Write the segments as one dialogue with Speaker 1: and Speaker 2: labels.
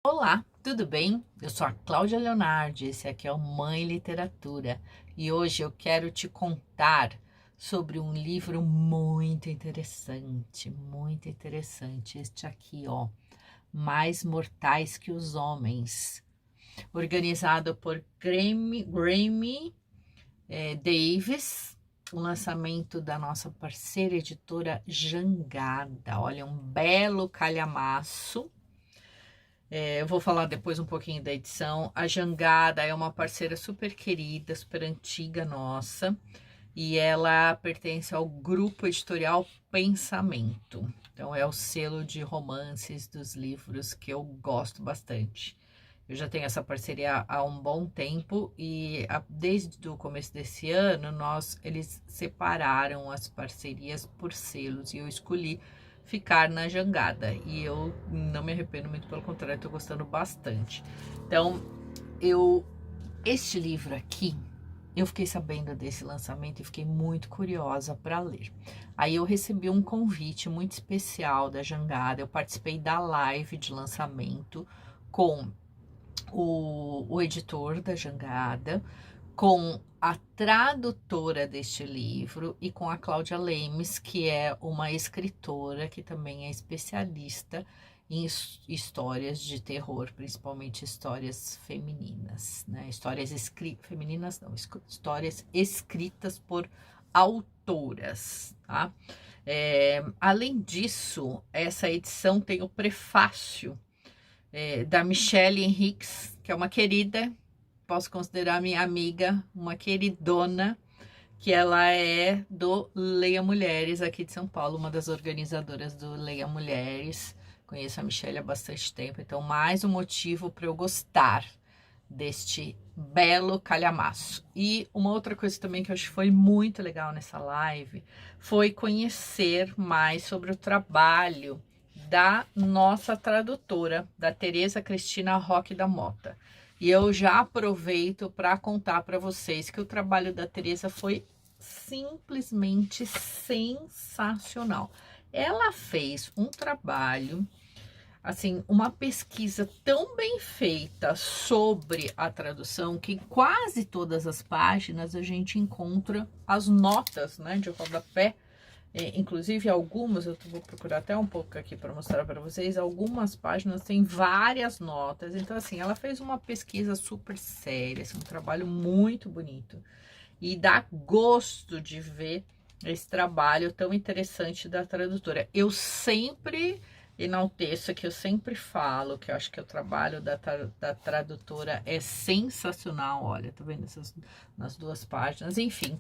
Speaker 1: Olá, tudo bem? Eu sou a Cláudia Leonardi, esse aqui é o Mãe Literatura e hoje eu quero te contar sobre um livro muito interessante, muito interessante. Este aqui, ó, Mais Mortais que os Homens, organizado por Graeme Davis, o lançamento da nossa parceira editora Jangada. Olha, um belo calhamaço. Eu vou falar depois um pouquinho da edição. A Jangada é uma parceira super querida, super antiga nossa, e ela pertence ao grupo editorial Pensamento. Então, é o selo de romances dos livros que eu gosto bastante. Eu já tenho essa parceria há um bom tempo e desde o começo desse ano eles separaram as parcerias por selos e eu escolhi ficar na Jangada e eu não me arrependo, muito pelo contrário, estou gostando bastante. Então, este livro aqui, eu fiquei sabendo desse lançamento e fiquei muito curiosa para ler. Aí eu recebi um convite muito especial da Jangada, eu participei da live de lançamento com o editor da Jangada, com a tradutora deste livro e com a Cláudia Lemes, que é uma escritora que também é especialista em histórias de terror, principalmente histórias femininas, né? Histórias femininas não, histórias escritas por autoras, tá? Além disso, essa edição tem o prefácio da Michelle Henriques, que é uma querida, posso considerar minha amiga, uma queridona, que ela é do Leia Mulheres aqui de São Paulo, uma das organizadoras do Leia Mulheres. Conheço a Michelle há bastante tempo, então mais um motivo para eu gostar deste belo calhamaço. E uma outra coisa também que eu acho que foi muito legal nessa live foi conhecer mais sobre o trabalho da nossa tradutora, da Tereza Cristina Roque da Mota. E eu já aproveito para contar para vocês que o trabalho da Tereza foi simplesmente sensacional. Ela fez um trabalho, assim, uma pesquisa tão bem feita sobre a tradução que em quase todas as páginas a gente encontra as notas, né, de rodapé. Inclusive algumas, eu vou procurar até um pouco aqui para mostrar para vocês, algumas páginas têm várias notas, então assim, ela fez uma pesquisa super séria, assim, um trabalho muito bonito, e dá gosto de ver esse trabalho tão interessante da tradutora. Eu sempre enalteço, que eu sempre falo, que eu acho que o trabalho da tradutora é sensacional, olha, tá vendo essas nas duas páginas, enfim,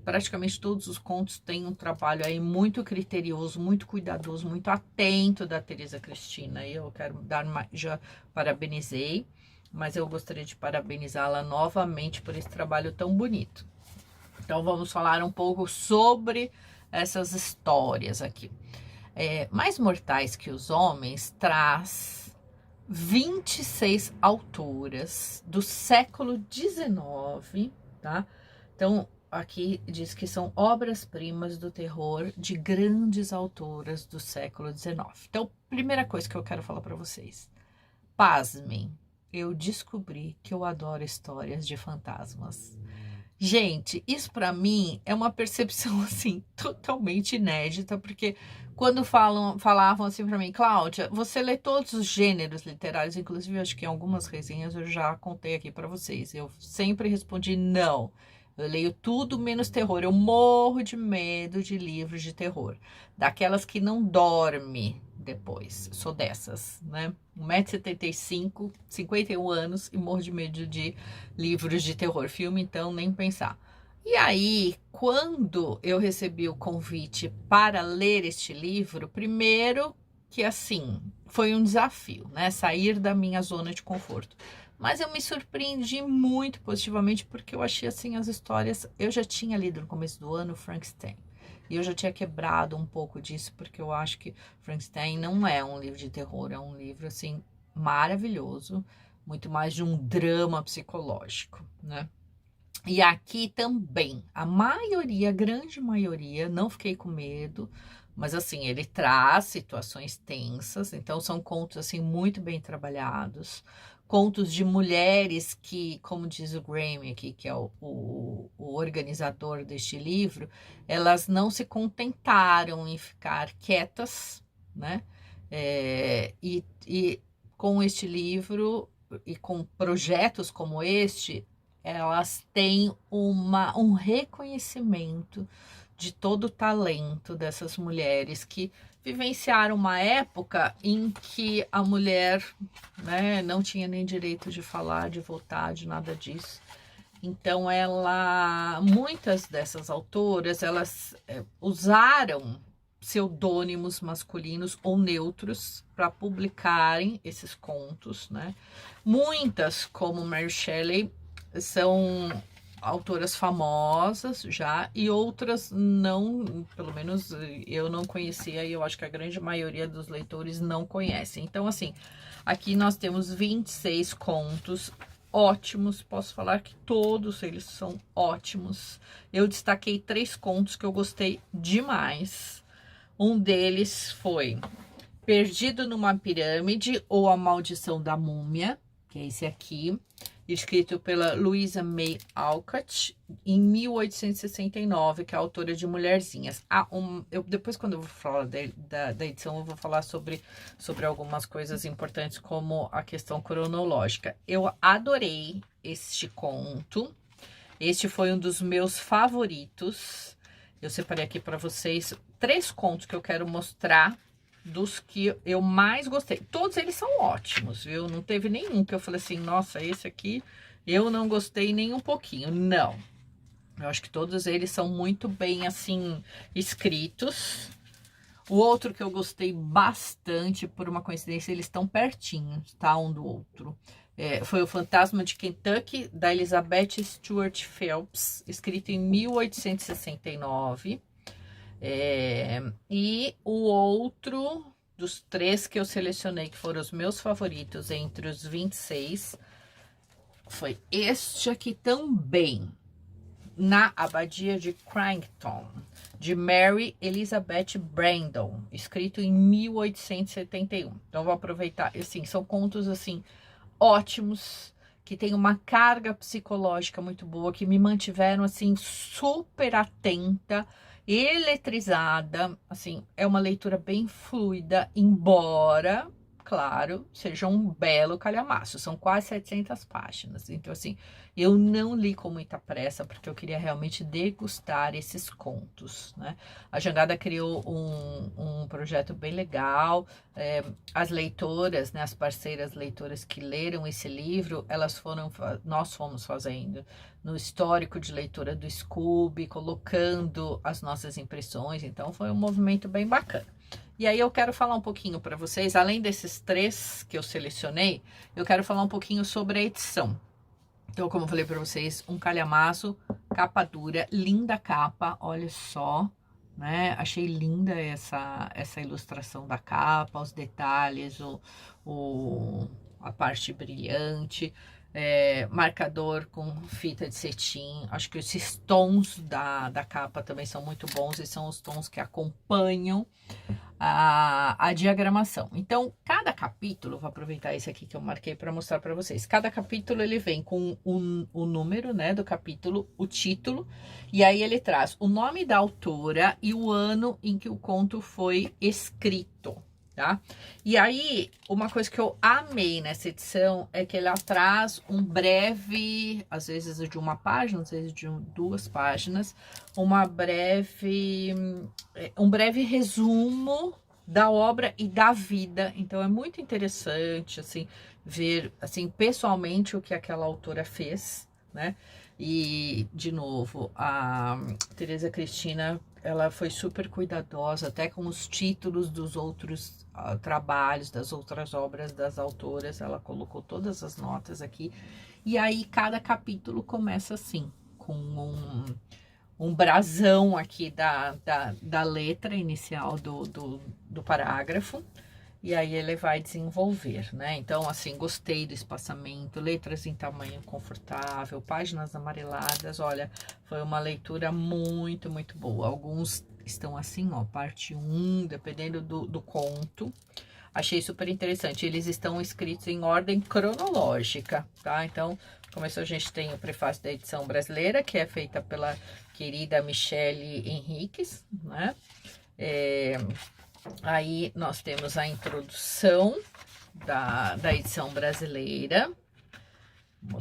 Speaker 1: praticamente todos os contos têm um trabalho aí muito criterioso, muito cuidadoso, muito atento da Tereza Cristina. E eu quero já parabenizei, mas eu gostaria de parabenizá-la novamente por esse trabalho tão bonito. Então vamos falar um pouco sobre essas histórias aqui. Mais Mortais que os Homens traz 26 autoras do século XIX, tá? Então, aqui diz que são obras-primas do terror de grandes autoras do século XIX. Então, primeira coisa que eu quero falar para vocês. Pasmem, eu descobri que eu adoro histórias de fantasmas. Gente, isso para mim é uma percepção assim totalmente inédita, porque quando falavam assim para mim, Cláudia, você lê todos os gêneros literários, inclusive acho que em algumas resenhas eu já contei aqui para vocês. Eu sempre respondi não. Eu leio tudo menos terror. Eu morro de medo de livros de terror, daquelas que não dorme depois. Sou dessas, né? 1,75 m, 51 anos e morro de medo de livros de terror. Filme, então, nem pensar. E aí, quando eu recebi o convite para ler este livro, primeiro que assim, foi um desafio, né? Sair da minha zona de conforto. Mas eu me surpreendi muito positivamente porque eu achei assim as histórias. Eu já tinha lido no começo do ano Frankenstein. E eu já tinha quebrado um pouco disso, porque eu acho que Frankenstein não é um livro de terror, é um livro assim maravilhoso, muito mais de um drama psicológico, né? E aqui também, a maioria, a grande maioria, não fiquei com medo, Mas assim, ele traz situações tensas, então são contos assim muito bem trabalhados. Contos de mulheres que, como diz o Graham aqui, que é o organizador deste livro, elas não se contentaram em ficar quietas, né? E com este livro e com projetos como este, elas têm um reconhecimento de todo o talento dessas mulheres que vivenciaram uma época em que a mulher, né, não tinha nem direito de falar, de votar, de nada disso. Então, muitas dessas autoras, elas usaram pseudônimos masculinos ou neutros para publicarem esses contos, né? Muitas, como Mary Shelley, são autoras famosas já, e outras não, pelo menos eu não conhecia, e eu acho que a grande maioria dos leitores não conhecem. Então, assim, aqui nós temos 26 contos ótimos, posso falar que todos eles são ótimos. Eu destaquei 3 contos que eu gostei demais. Um deles foi Perdido numa Pirâmide ou A Maldição da Múmia, que é esse aqui, escrito pela Louisa May Alcott, em 1869, que é a autora de Mulherzinhas. Depois, quando eu vou falar da edição, eu vou falar sobre algumas coisas importantes, como a questão cronológica. Eu adorei este conto. Este foi um dos meus favoritos. Eu separei aqui para vocês 3 contos que eu quero mostrar dos que eu mais gostei. Todos eles são ótimos, viu? Não teve nenhum que eu falei assim, nossa, esse aqui eu não gostei nem um pouquinho. Não. Eu acho que todos eles são muito bem, assim, escritos. O outro que eu gostei bastante, por uma coincidência, eles estão pertinhos, tá? Um do outro. Foi O Fantasma de Kentucky, da Elizabeth Stuart Phelps, escrito em 1869. E o outro dos 3 que eu selecionei, que foram os meus favoritos entre os 26, foi este aqui também, Na Abadia de Craigton, de Mary Elizabeth Brandon, escrito em 1871. Então, vou aproveitar, assim, são contos, assim, ótimos, que tem uma carga psicológica muito boa, que me mantiveram, assim, super atenta, eletrizada. Assim, é uma leitura bem fluida, embora, claro, seja um belo calhamaço. São quase 700 páginas. Então, assim, eu não li com muita pressa, porque eu queria realmente degustar esses contos, né? A Jangada criou um projeto bem legal. As leitoras, né, as parceiras leitoras que leram esse livro, nós fomos fazendo no histórico de leitura do Scooby, colocando as nossas impressões. Então, foi um movimento bem bacana. E aí eu quero falar um pouquinho para vocês, além desses 3 que eu selecionei, eu quero falar um pouquinho sobre a edição. Então, como eu falei para vocês, um calhamaço, capa dura, linda capa, olha só, né? Achei linda essa ilustração da capa, os detalhes, a parte brilhante, marcador com fita de cetim. Acho que esses tons da capa também são muito bons e são os tons que acompanham a diagramação. Então, cada capítulo, vou aproveitar esse aqui que eu marquei para mostrar para vocês. Cada capítulo ele vem com o número, né, do capítulo, o título, e aí ele traz o nome da autora e o ano em que o conto foi escrito, tá? E aí, uma coisa que eu amei nessa edição é que ela traz um breve, às vezes de uma página, às vezes de 2 páginas, um breve resumo da obra e da vida. Então, é muito interessante, assim, ver, assim, pessoalmente o que aquela autora fez, né? E, de novo, a Teresa Cristina, ela foi super cuidadosa, até com os títulos dos outros trabalhos, das outras obras das autoras, ela colocou todas as notas aqui. E aí, cada capítulo começa assim, com um brasão aqui da letra inicial do parágrafo, e aí ele vai desenvolver, né? Então, assim, gostei do espaçamento, letras em tamanho confortável, páginas amareladas. Olha, foi uma leitura muito, muito boa. Alguns estão assim, ó, parte 1, dependendo do conto. Achei super interessante. Eles estão escritos em ordem cronológica, tá? Então, começou, a gente tem o prefácio da edição brasileira, que é feita pela querida Michele Henriques, né? Aí, nós temos a introdução da edição brasileira. Vou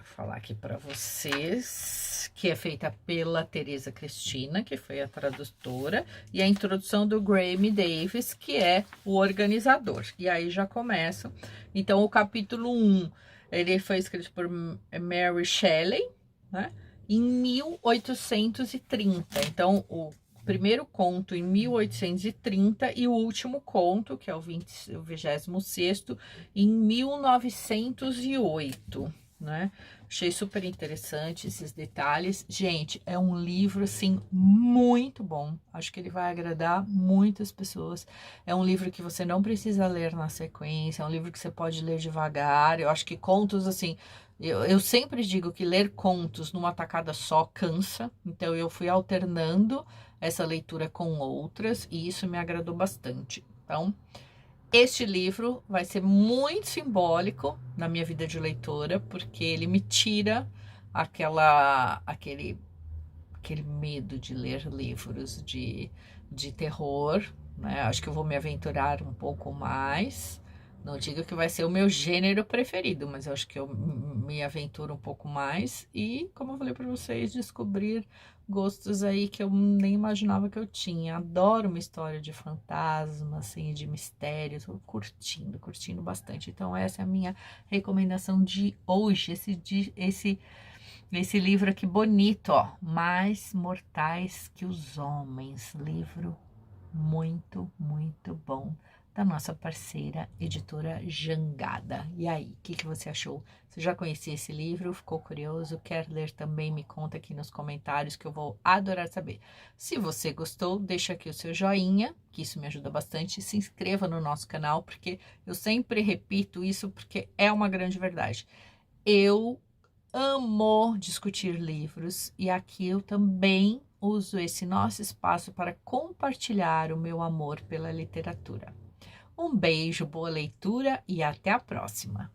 Speaker 1: falar aqui para vocês, que é feita pela Tereza Cristina, que foi a tradutora, e a introdução do Graham Davis, que é o organizador. E aí já começa. Então, o capítulo 1, ele foi escrito por Mary Shelley, né, em 1830. Então, o primeiro conto em 1830 e o último conto, que é o 26º, em 1908, né? Achei super interessante esses detalhes. Gente, é um livro, assim, muito bom. Acho que ele vai agradar muitas pessoas. É um livro que você não precisa ler na sequência, é um livro que você pode ler devagar. Eu acho que contos, assim... Eu sempre digo que ler contos numa tacada só cansa, então eu fui alternando essa leitura com outras, e isso me agradou bastante. Então, este livro vai ser muito simbólico na minha vida de leitora, porque ele me tira aquele medo de ler livros de terror, né? Acho que eu vou me aventurar um pouco mais. Não digo que vai ser o meu gênero preferido, mas eu acho que eu me aventuro um pouco mais. E, como eu falei para vocês, descobrir gostos aí que eu nem imaginava que eu tinha. Adoro uma história de fantasma, assim, de mistérios. Tô curtindo bastante. Então, essa é a minha recomendação de hoje. Esse livro aqui bonito, ó. Mais Mortais que os Homens. Livro muito, muito bom, da nossa parceira editora Jangada. E aí, o que você achou? Você já conhecia esse livro? Ficou curioso? Quer ler também? Me conta aqui nos comentários, que eu vou adorar saber. Se você gostou, deixa aqui o seu joinha, que isso me ajuda bastante. Se inscreva no nosso canal, porque eu sempre repito isso, porque é uma grande verdade. Eu amo discutir livros, e aqui eu também uso esse nosso espaço para compartilhar o meu amor pela literatura. Um beijo, boa leitura e até a próxima!